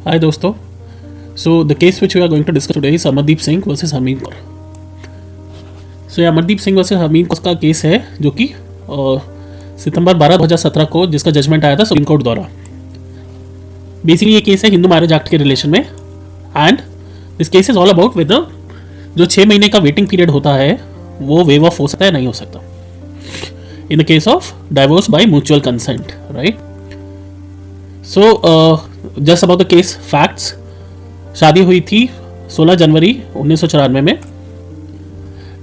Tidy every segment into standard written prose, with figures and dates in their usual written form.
Hi दोस्तों. So the case which we are going to discuss today is Amardeep Singh versus Harmeet Kaur. So ये Amardeep Singh versus Harmeet Kaur का case है जो कि सितंबर 12 2017 को जिसका जजमेंट आया था सुप्रीम कोर्ट द्वारा. बेसिकली ये केस है हिंदू मैरिज एक्ट के रिलेशन में and this case is all about whether जो 6 महीने का वेटिंग पीरियड होता है वो वेव ऑफ हो सकता है नहीं हो सकता in the case of divorce by mutual consent, right. So just about the case facts. शादी हुई थी 16 जनवरी 1994 में.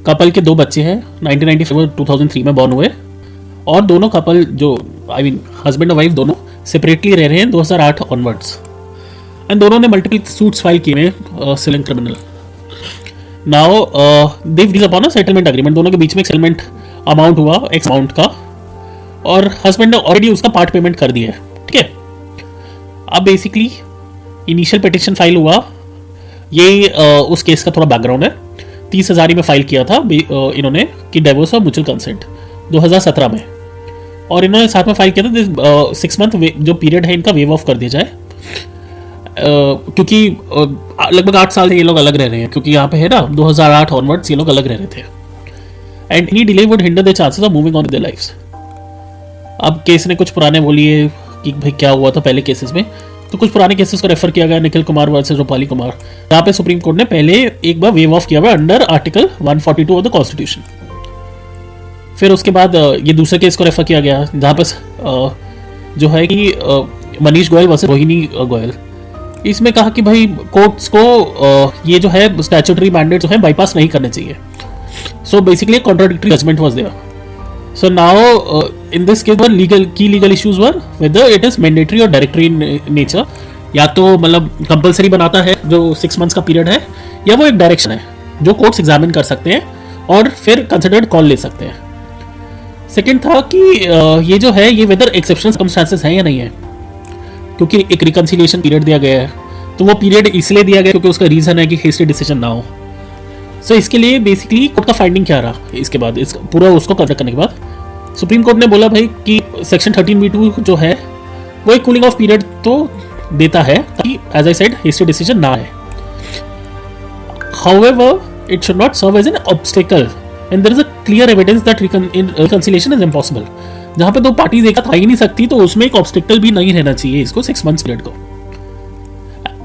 कपल के 2 बच्चे हैं. 1995 2003 में बॉर्न हुए और दोनों कपल जो हस्बैंड और वाइफ दोनों सेपरेटली रह रहे हैं 2008 ऑनवर्ड्स एंड दोनों ने मल्टीपल सूट्स फाइल किए हैं civil criminal. Now they reach upon a settlement agreement. दोनों के बीच में एक सेटलमेंट अमाउंट हुआ एक्स अमाउंट का और हस्बैंड ने ऑलरेडी उसका पार्ट पेमेंट कर दिया है. ठीक है. अब बेसिकली इनिशियल पिटिशन फाइल हुआ. ये उस केस का थोड़ा बैकग्राउंड है. 30,000 में फाइल किया था इन्होंने कि डिवोर्स और म्यूचुअल कंसेंट 2017 में और इन्होंने साथ में फाइल किया था 6 मंथ जो पीरियड है इनका वेव ऑफ कर दिया जाए क्योंकि लगभग 8 साल से ये लोग अलग रह रहे हैं क्योंकि यहाँ पे है ना 2008 ऑनवर्ड्स ये लोग अलग रह रहे थे and any delay would hinder the chances of moving on with their lives. अब केस ने कुछ पुराने बोलिए कि भाई क्या हुआ था पहले केसेस में, तो कुछ पुराने केसेस को रेफर किया गया. निखिल कुमार वर्सेस रूपाली कुमार, यहाँ पे सुप्रीम कोर्ट ने पहले एक बार वेव ऑफ किया हुआ under article 142 of the constitution. फिर उसके बाद ये दूसरे केस को रेफर किया गया जहाँ पे जो है कि मनीष गोयल वर्सेस रोहिणी गोयल. इसमें कहा कि भाई कोर्ट्स को ये जो है स्टैट्यूटरी मैंडेट जो है बाईपास नहीं करने चाहिए. So basically contradictory judgment was there. So now in this case key legal issues were whether it is mandatory or directory in nature. या तो मतलब कंपलसरी बनाता है जो 6 मंथ्स का पीरियड है या वो एक डायरेक्शन है जो कोर्ट्स एग्जामिन कर सकते हैं और फिर कंसिडर्ड कॉल ले सकते हैं. सेकंड था कि ये जो है ये वेदर एक्सेप्शनल सर्कमस्टांसेस हैं या नहीं है क्योंकि एक रिकंसिलिएशन पीरियड दिया गया है तो वो पीरियड इसलिए दिया गया क्योंकि उसका रीजन है कि हेस्टी डिसीजन ना हो. सो इसके लिए बेसिकली कोर्ट का फाइंडिंग क्या रहा इसके बाद इस पूरा उसको कंसिडर करने के बाद सुप्रीम कोर्ट ने बोला भाई कि सेक्शन 13B2 जो है वो एक कूलिंग ऑफ पीरियड तो देता है ताकि as I said hasty decision ना है. However it should not serve as an obstacle and there is a clear evidence that reconciliation is impossible. जहां पे 2 पार्टीज एक साथ आ ही नहीं सकती तो उसमें एक ऑब्स्टेकल भी नहीं रहना चाहिए इसको 6 मंथ्स पीरियड को.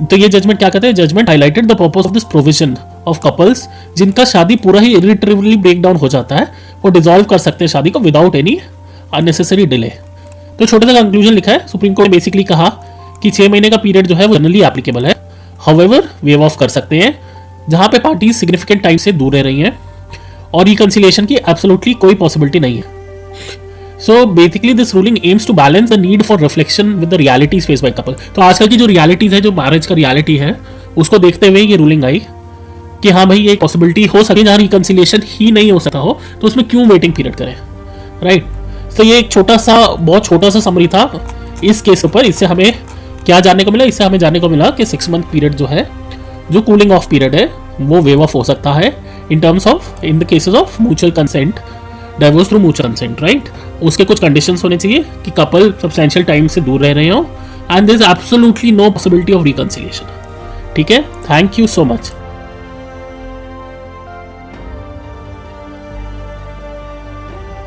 तो ये जजमेंट क्या कहते हैं? Judgment highlighted the purpose of this provision of couples जिनका शादी पूरा ही इरिट्रेबली ब्रेक डाउन हो जाता है वो डिसॉल्व कर सकते हैं शादी को विदाउट एनी अननेसेसरी डिले. तो छोटा सा कंक्लूजन लिखा है. सुप्रीम कोर्ट ने बेसिकली कहा कि 6 महीने का पीरियड जो है वो जनरली एप्लीकेबल है. हाउएवर वेव ऑफ कर सकते हैं जहां पे पार्टीज सिग्निफिकेंट टाइम से दूर रह रही हैं और रिकंसिलिएशन की एब्सोल्युटली कोई पॉसिबिलिटी नहीं है. So basically this ruling aims to balance the need for reflection with the realities face by couple. तो आजकल की जो रियलिटीज है जो मैरिज का रियलिटी है उसको देखते हुए ये रूलिंग आई कि हाँ भाई ये पॉसिबिलिटी हो सके जहाँ रिकंसिलिएशन ही नहीं हो सकता हो तो उसमें क्यों वेटिंग पीरियड करें, राइट. तो ये एक बहुत छोटा सा समरी था इस केस पर. इससे हमें क्या जानने को मिला? इससे हमें जानने को मिला कि 6 मंथ पीरियड जो है जो कूलिंग ऑफ पीरियड है वो वेव ऑफ हो सकता है in terms of in the cases of mutual consent, divorce through mutual consent, right. उसके कुछ कंडीशंस होने चाहिए कि कपल सब्सटेंशियल टाइम से दूर रह रहे हो and there is absolutely no possibility of reconciliation. ठीक है. Thank you so much.